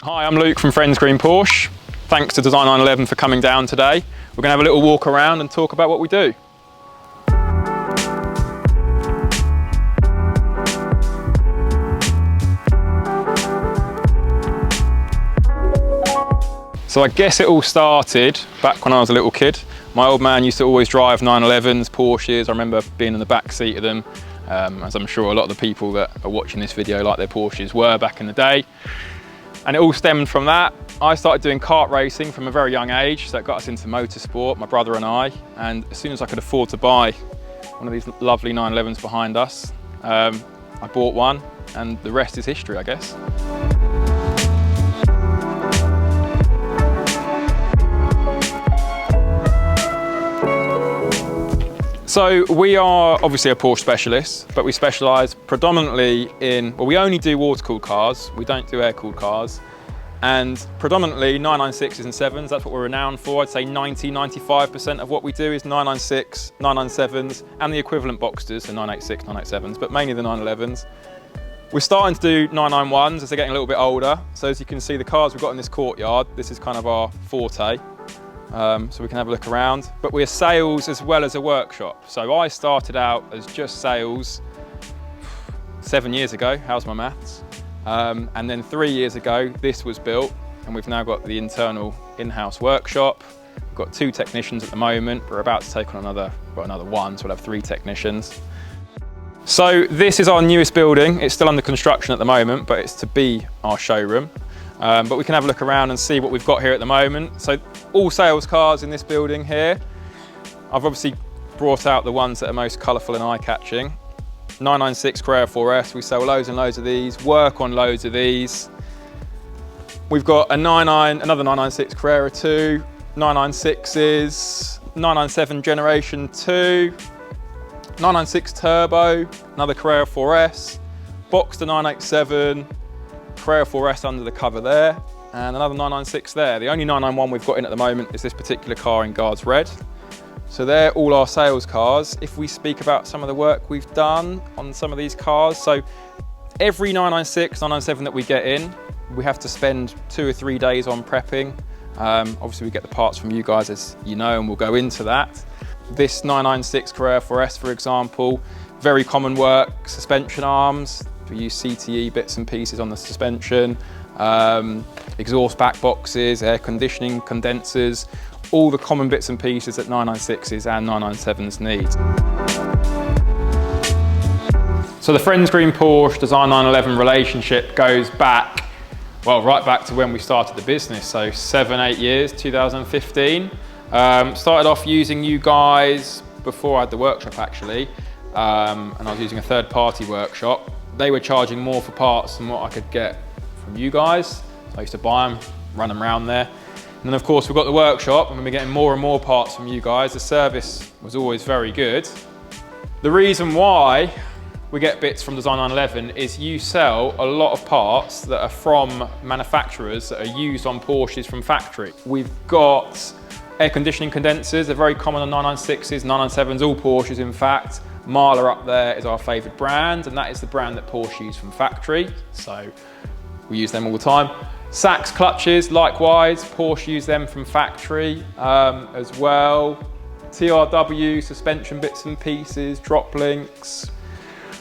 Hi, I'm Luke from Friends Green Porsche. Thanks to Design 911 for coming down today. We're going to have a little walk around and talk about what we do. So I guess it all started back when I was a little kid. My old man used to always drive 911s, Porsches. I remember being in the back seat of them, as I'm sure a lot of the people that are watching this video like their Porsches were back in the day. And it all stemmed from that. I started doing kart racing from a very young age, so that got us into motorsport, my brother and I. And as soon as I could afford to buy one of these lovely 911s behind us, I bought one, and the rest is history, I guess. So we are obviously a Porsche specialist, but we specialise predominantly in, well, we only do water-cooled cars. We don't do air-cooled cars. And predominantly 996s and 7s, that's what we're renowned for. I'd say 90–95% of what we do is 996, 997s, and the equivalent Boxsters, so 986, 987s, but mainly the 911s. We're starting to do 991s as they're getting a little bit older. So as you can see, the cars we've got in this courtyard, this is kind of our forte. So we can have a look around, but we're sales as well as a workshop. So I started out as just sales 7 years ago, how's my maths? And then 3 years ago, this was built, and we've now got the internal in-house workshop. We've got 2 technicians at the moment. We're about to take on another one, so we'll have 3 technicians. So this is our newest building. It's still under construction at the moment, but it's to be our showroom. But we can have a look around and see what we've got here at the moment. So all sales cars in this building here. I've obviously brought out the ones that are most colourful and eye-catching. 996 Carrera 4S, we sell loads and loads of these, work on loads of these. We've got another 996 Carrera 2, 996s, 997 Generation 2, 996 Turbo, another Carrera 4S, Boxster 987, Carrera 4S under the cover there, and another 996 there. The only 991 we've got in at the moment is this particular car in Guards Red. So they're all our sales cars. If we speak about some of the work we've done on some of these cars, so every 996, 997 that we get in, we have to spend 2 or 3 days on prepping. Obviously we get the parts from you guys, as you know, and we'll go into that. This 996 Carrera 4S, for example, very common work, suspension arms. We use CTE bits and pieces on the suspension, exhaust back boxes, air conditioning, condensers, all the common bits and pieces that 996s and 997s need. So the Friends Green Porsche Design 911 relationship goes back, well, right back to when we started the business, so 7–8 years, 2015. Started off using you guys before I had the workshop actually, and I was using a third-party workshop. They were charging more for parts than what I could get from you guys. So I used to buy them, run them around there. And then of course we've got the workshop and we're getting more and more parts from you guys. The service was always very good. The reason why we get bits from Design 911 is you sell a lot of parts that are from manufacturers that are used on Porsches from factory. We've got air conditioning condensers, they're very common on 996s, 997s, all Porsches in fact. Marla up there is our favourite brand, and that is the brand that Porsche use from factory, so we use them all the time. Sachs clutches, likewise, Porsche use them from factory as well. TRW, suspension bits and pieces, drop links.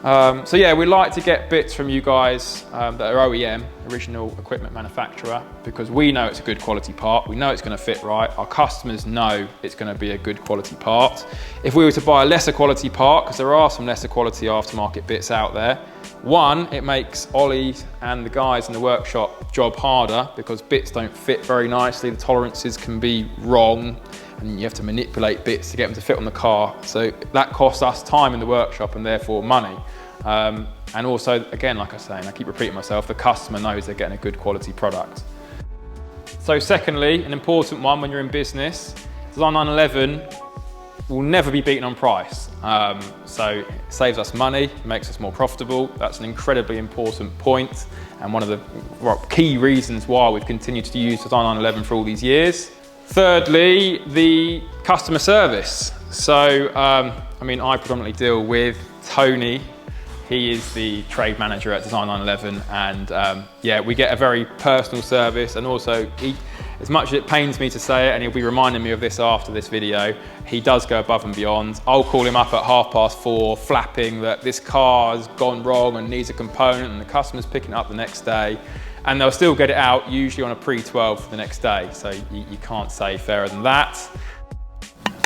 So yeah, we like to get bits from you guys that are OEM, original equipment manufacturer, because we know it's a good quality part, we know it's going to fit right, our customers know it's going to be a good quality part. If we were to buy a lesser quality part, because there are some lesser quality aftermarket bits out there, one, it makes Ollie and the guys in the workshop job harder because bits don't fit very nicely, the tolerances can be wrong, and you have to manipulate bits to get them to fit on the car. So that costs us time in the workshop and therefore money. And also, again, like I was saying, I keep repeating myself, the customer knows they're getting a good quality product. So secondly, an important one when you're in business, Design 911 will never be beaten on price. So it saves us money, makes us more profitable. That's an incredibly important point and one of the key reasons why we've continued to use Design 911 for all these years. Thirdly, the customer service. So, I mean, I predominantly deal with Tony He is the trade manager at Design 911, and yeah, we get a very personal service, and also as much as it pains me to say it, and he'll be reminding me of this after this video, he does go above and beyond. I'll call him up at 4:30 flapping that this car has gone wrong and needs a component, and the customer's picking it up the next day, and they'll still get it out usually on a pre-12 the next day, so you can't say fairer than that.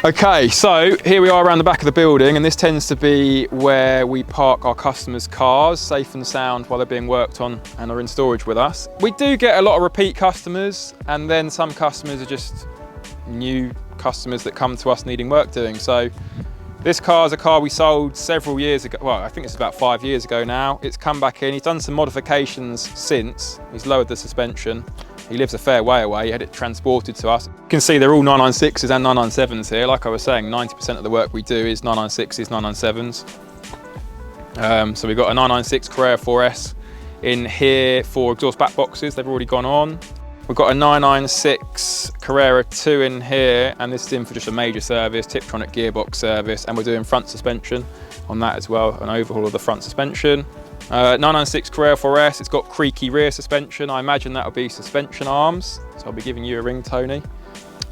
Okay, so here we are around the back of the building, and this tends to be where we park our customers' cars, safe and sound, while they're being worked on and are in storage with us. We do get a lot of repeat customers, and then some customers are just new customers that come to us needing work doing. So this car is a car we sold several years ago. Well, I think it's about 5 years ago now. It's come back in. He's done some modifications since. He's lowered the suspension. He lives a fair way away. He had it transported to us. You can see they're all 996s and 997s here. Like I was saying, 90% of the work we do is 996s, 997s. So we've got a 996 Carrera 4S in here for exhaust back boxes. They've already gone on. We've got a 996 Carrera 2 in here, and this is in for just a major service, Tiptronic gearbox service, and we're doing front suspension on that as well, an overhaul of the front suspension. 996 Carrera 4S, it's got creaky rear suspension. I imagine that'll be suspension arms, so I'll be giving you a ring, Tony.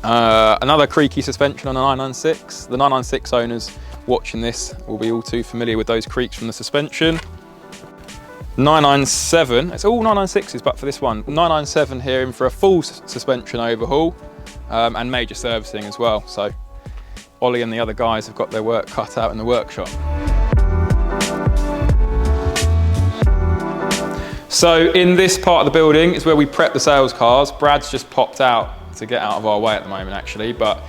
Another creaky suspension on a 996. The 996 owners watching this will be all too familiar with those creaks from the suspension. 997, it's all 996s but for this one. 997 here in for a full suspension overhaul and major servicing as well. So Ollie and the other guys have got their work cut out in the workshop. So in this part of the building is where we prep the sales cars. Brad's just popped out to get out of our way at the moment actually, but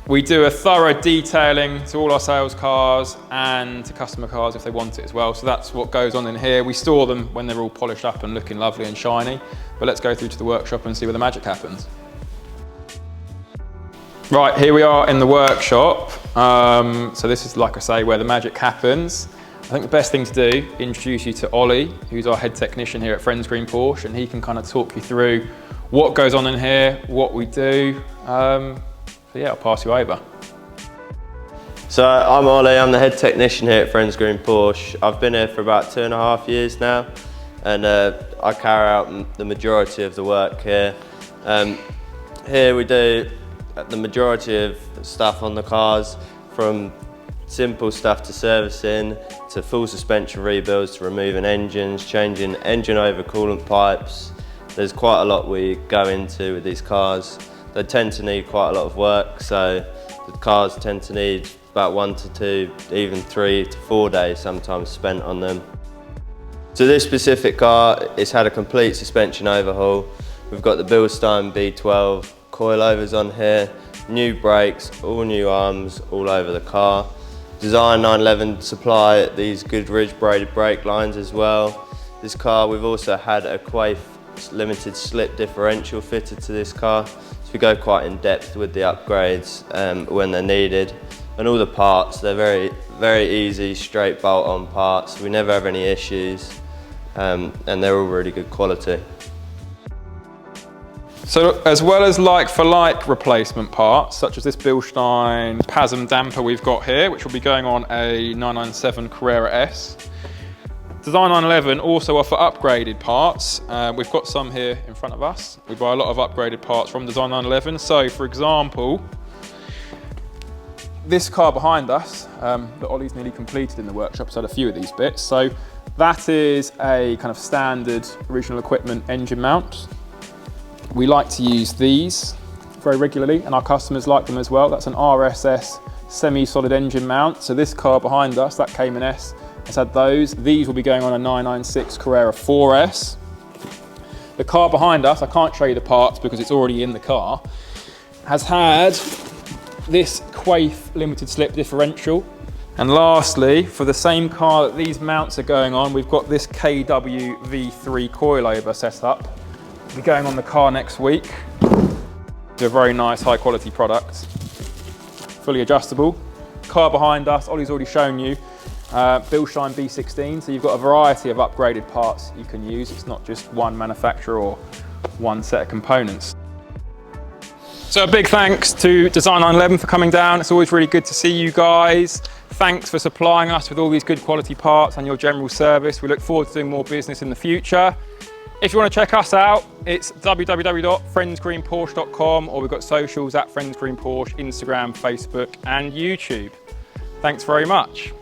we do a thorough detailing to all our sales cars and to customer cars if they want it as well. So that's what goes on in here. We store them when they're all polished up and looking lovely and shiny. But let's go through to the workshop and see where the magic happens. Right, here we are in the workshop. So this is, like I say, where the magic happens. I think the best thing to do, introduce you to Ollie, who's our head technician here at Friends Green Porsche, and he can kind of talk you through what goes on in here, what we do. So yeah, I'll pass you over. So I'm Ollie, I'm the head technician here at Friends Green Porsche. I've been here for about 2.5 years now, and I carry out the majority of the work here. Here we do the majority of stuff on the cars, from simple stuff to servicing, to full suspension rebuilds, to removing engines, changing engine over coolant pipes. There's quite a lot we go into with these cars. They tend to need quite a lot of work, so the cars tend to need about 1 to 2, even 3 to 4 days sometimes spent on them. So this specific car, it's had a complete suspension overhaul. We've got the Bilstein B12 coilovers on here, new brakes, all new arms all over the car. Design 911 supply these Goodridge braided brake lines as well. This car, we've also had a Quaife limited slip differential fitted to this car. So we go quite in depth with the upgrades when they're needed. And all the parts, they're very easy, straight bolt on parts. We never have any issues, and they're all really good quality. So as well as like-for-like replacement parts, such as this Bilstein PASM damper we've got here, which will be going on a 997 Carrera S, Design 911 also offer upgraded parts. We've got some here in front of us. We buy a lot of upgraded parts from Design 911. So for example, this car behind us that Ollie's nearly completed in the workshop, has had a few of these bits. So that is a kind of standard original equipment engine mount. We like to use these very regularly, and our customers like them as well. That's an RSS semi-solid engine mount. So this car behind us, that Cayman S, has had those. These will be going on a 996 Carrera 4S. The car behind us, I can't show you the parts because it's already in the car, has had this Quaife limited slip differential. And lastly, for the same car that these mounts are going on, we've got this KW V3 coilover set up. It'll be going on the car next week. It's a very nice high quality product. Fully adjustable. Car behind us, Ollie's already shown you, Bilstein B16, so you've got a variety of upgraded parts you can use. It's not just one manufacturer or one set of components. So a big thanks to Design 911 for coming down. It's always really good to see you guys. thanks for supplying us with all these good quality parts and your general service. We look forward to doing more business in the future. If you want to check us out, it's www.friendsgreenporsche.com, or we've got socials at Friends Green Porsche, Instagram, Facebook and YouTube. Thanks very much.